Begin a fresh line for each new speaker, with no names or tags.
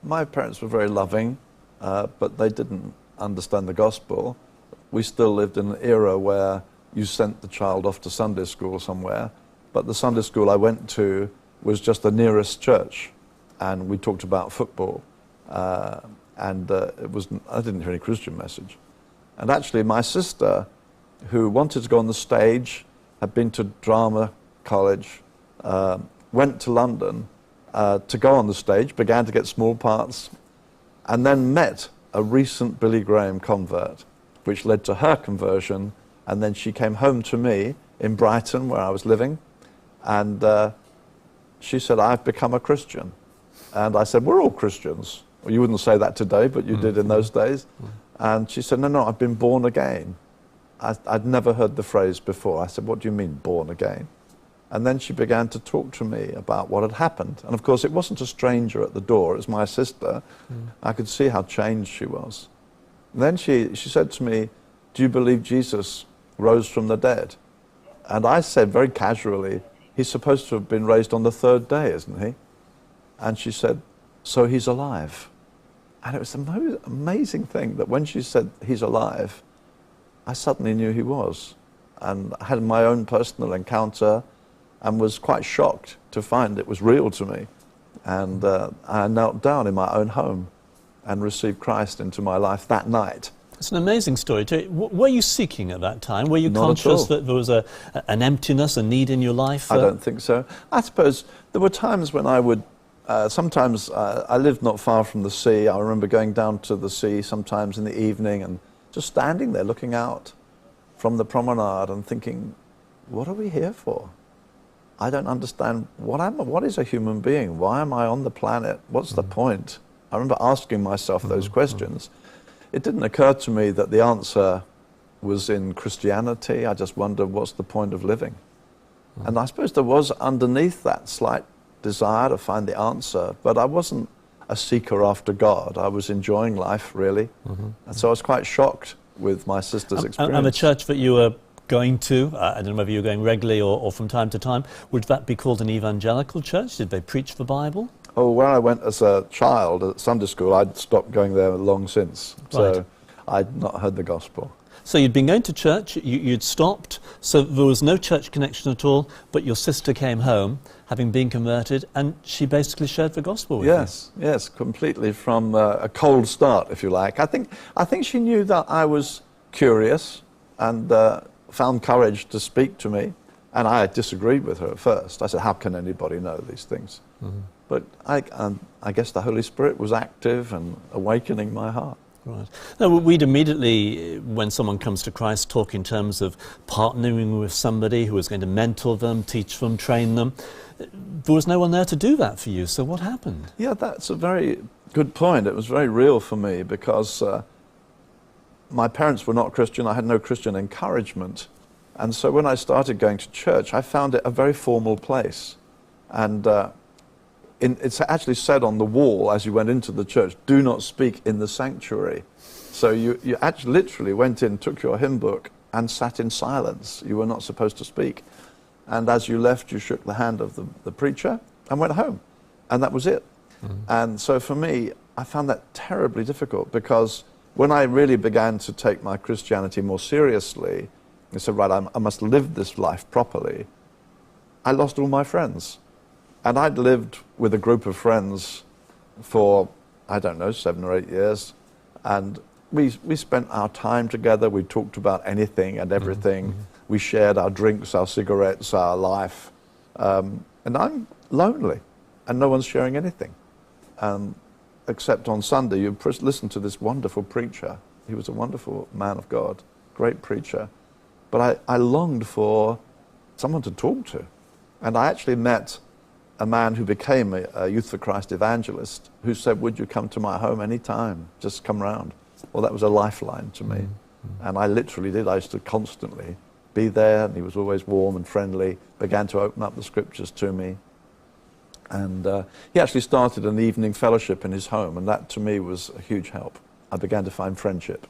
my parents were very loving, but they didn't understand the gospel. We still lived in an era where you sent the child off to Sunday school somewhere, but the Sunday school I went to was just the nearest church, and we talked about football, and I didn't hear any Christian message. And actually my sister, who wanted to go on the stage, had been to drama college, went to London to go on the stage, began to get small parts, and then met a recent Billy Graham convert, which led to her conversion. And then she came home to me in Brighton, where I was living, and she said, "I've become a Christian." And I said, "We're all Christians." Well, you wouldn't say that today, but you did in those days. And she said, no, I've been born again. I'd never heard the phrase before. I said, "What do you mean, born again?" And then she began to talk to me about what had happened. And of course, it wasn't a stranger at the door, it was my sister. I could see how changed she was. And then she said to me, "Do you believe Jesus rose from the dead?" And I said very casually, "He's supposed to have been raised on the third day, isn't he?" And she said, "So he's alive." And it was the most amazing thing that when she said he's alive, I suddenly knew he was. And I had my own personal encounter and was quite shocked to find it was real to me. And I knelt down in my own home and received Christ into my life that night.
It's an amazing story. Were you seeking at that time? Were you
Not
conscious that there was an emptiness, a need in your life?
I don't think so. I suppose there were times when I would, sometimes I lived not far from the sea. I remember going down to the sea sometimes in the evening and just standing there looking out from the promenade and thinking, what are we here for? I don't understand. What is a human being? Why am I on the planet? What's the point? I remember asking myself those questions. It didn't occur to me that the answer was in Christianity. I just wondered, what's the point of living? And I suppose there was underneath that slight desire to find the answer, but I wasn't a seeker after God. I was enjoying life, really. And so I was quite shocked with my sister's experience.
And the church that you were going to, I don't know whether you were going regularly or from time to time, would that be called an evangelical church? Did they preach the Bible?
Oh, where I went as a child at Sunday school, I'd stopped going there long since. So I'd not heard the gospel.
So you'd been going to church, you'd stopped, so there was no church connection at all, but your sister came home, having been converted, and she basically shared the gospel with you.
Yes, completely from a cold start, if you like. I think she knew that I was curious and found courage to speak to me, and I disagreed with her at first. I said, how can anybody know these things? But I guess the Holy Spirit was active and awakening my heart.
Right. Now, we'd immediately, when someone comes to Christ, talk in terms of partnering with somebody who is going to mentor them, teach them, train them. There was no one there to do that for you, so what happened?
Yeah, that's a very good point. It was very real for me because my parents were not Christian. I had no Christian encouragement. And so when I started going to church, I found it a very formal place. And it's actually said on the wall as you went into the church, do not speak in the sanctuary. So you actually literally went in, took your hymn book and sat in silence. You were not supposed to speak. And as you left, you shook the hand of the preacher and went home. And that was it. And so for me, I found that terribly difficult because when I really began to take my Christianity more seriously, I said, right, I must live this life properly, I lost all my friends. And I'd lived with a group of friends for, I don't know, 7 or 8 years. And we spent our time together. We talked about anything and everything. We shared our drinks, our cigarettes, our life. And I'm lonely, and no one's sharing anything. Except on Sunday, you listen to this wonderful preacher. He was a wonderful man of God, great preacher. But I longed for someone to talk to. And I actually met a man who became a Youth for Christ evangelist who said, would you come to my home anytime? Just come round. Well, that was a lifeline to me. And I literally did. I used to constantly be there, and he was always warm and friendly, began to open up the scriptures to me. And he actually started an evening fellowship in his home, and that to me was a huge help. I began to find friendship.